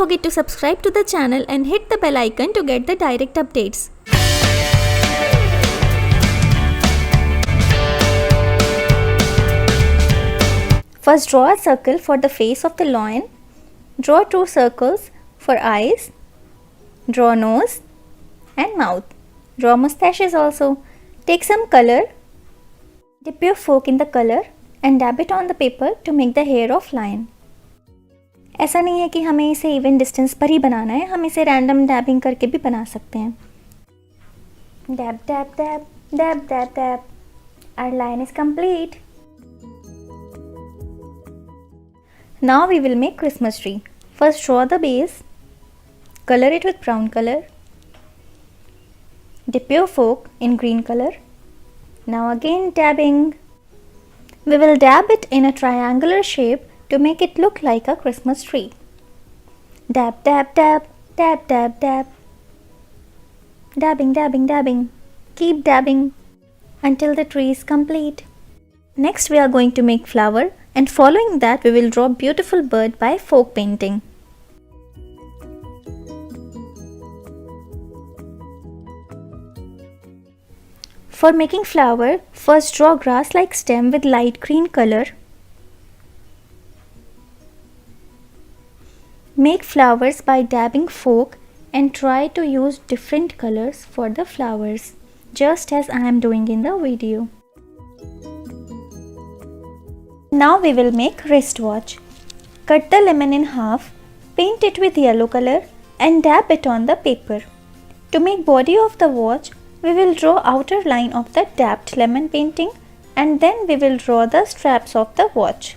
forget to subscribe to the channel and hit the bell icon to get the direct updates. First, draw a circle for the face of the lion. Draw 2 circles for eyes. Draw nose and mouth. Draw mustaches also. Take some color. Dip your fork in the color and dab it on the paper to make the hair of lion. ऐसा नहीं है कि हमें इसे even distance पर ही बनाना है, हम इसे रैंडम डैबिंग करके भी बना सकते हैं. Dab dab dab dab dab dab. Our lion is complete. Now we will make Christmas tree. First draw the base. Color it with brown color. Dip your fork in green color. Now again dabbing. We will dab it in a triangular shape to make it look like a Christmas tree. Dab dab dab dab dab dab. Dabbing dabbing dabbing. Keep dabbing until the tree is complete. Next we are going to make flower, and following that we will draw beautiful bird by folk painting. For making flower, first draw grass-like stem with light green color. Make flowers by dabbing fork and try to use different colors for the flowers, just as I am doing in the video. Now we will make wristwatch. Cut the lemon in half, paint it with yellow color and dab it on the paper. To make body of the watch, we will draw outer line of the dabbed lemon painting and then we will draw the straps of the watch.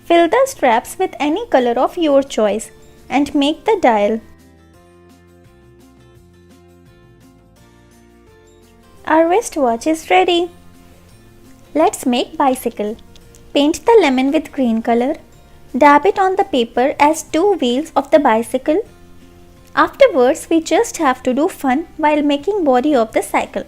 Fill the straps with any color of your choice and make the dial. Our wristwatch is ready. Let's make bicycle. Paint the lemon with green color. Dab it on the paper as 2 wheels of the bicycle. Afterwards, we just have to do fun while making body of the cycle.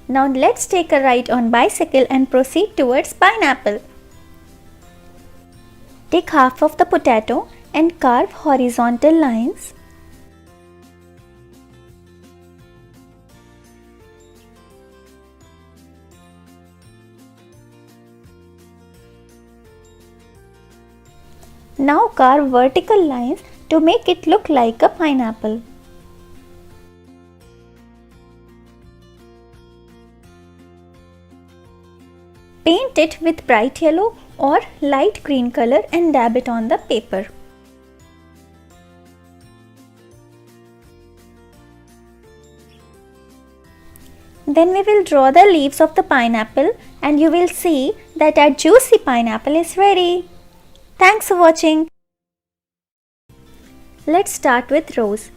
Now let's take a ride on bicycle and proceed towards pineapple. Take half of the potato and carve horizontal lines. Now carve vertical lines to make it look like a pineapple. Paint it with bright yellow or light green color and dab it on the paper. Then we will draw the leaves of the pineapple and you will see that our juicy pineapple is ready. Thanks for watching. Let's start with rose.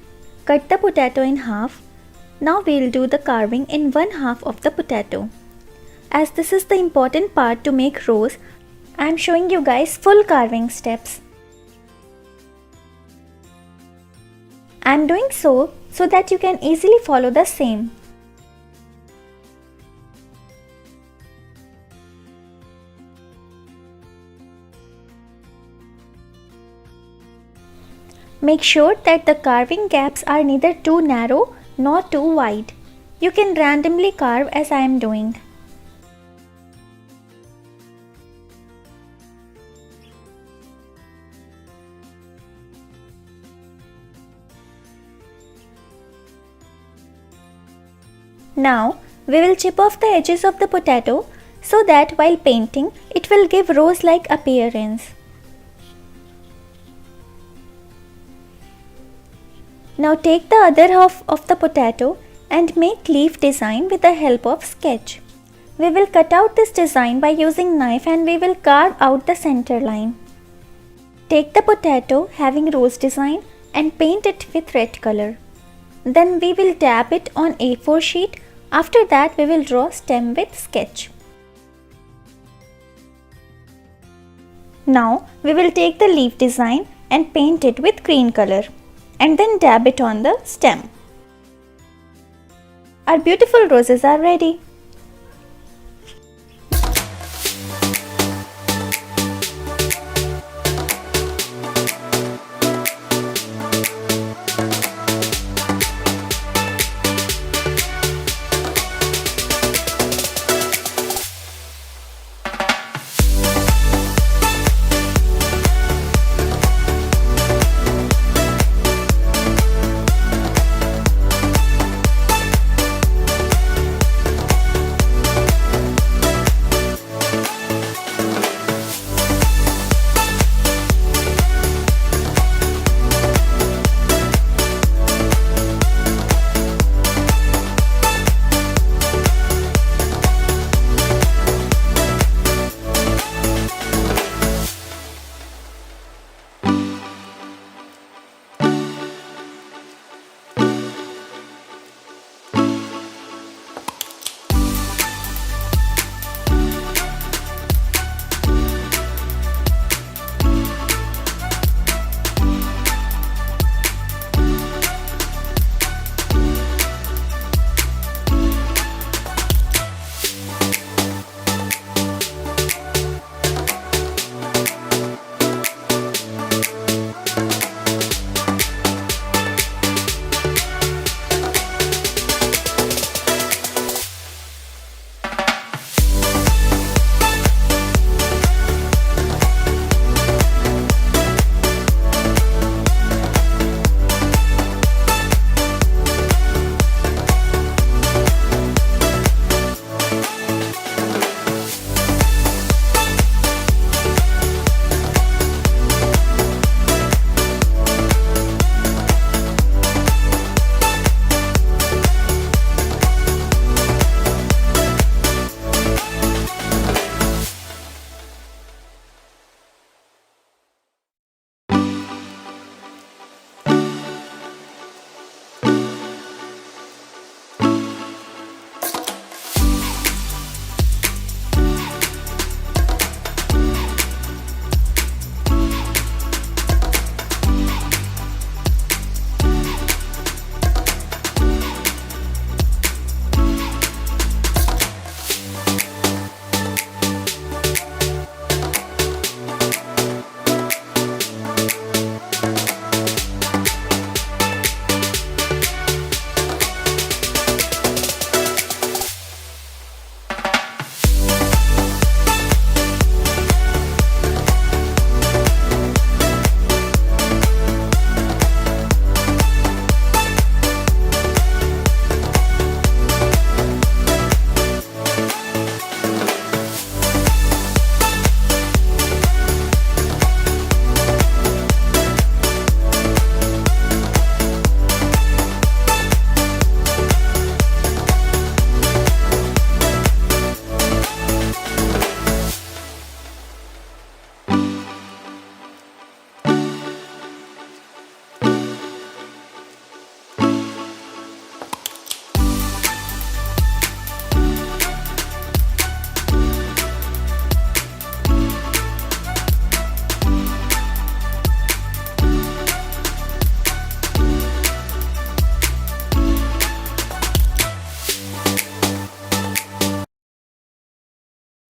Cut the potato in half. Now we will do the carving in one half of the potato. As this is the important part to make rose, I am showing you guys full carving steps. I am doing so that you can easily follow the same. Make sure that the carving gaps are neither too narrow nor too wide. You can randomly carve as I am doing. Now we will chip off the edges of the potato so that while painting it will give rose-like appearance. Now take the other half of the potato and make leaf design with the help of sketch. We will cut out this design by using knife and we will carve out the center line. Take the potato having rose design and paint it with red color. Then we will dab it on A4 sheet. After that we will draw stem with sketch. Now we will take the leaf design and paint it with green color and then dab it on the stem. Our beautiful roses are ready.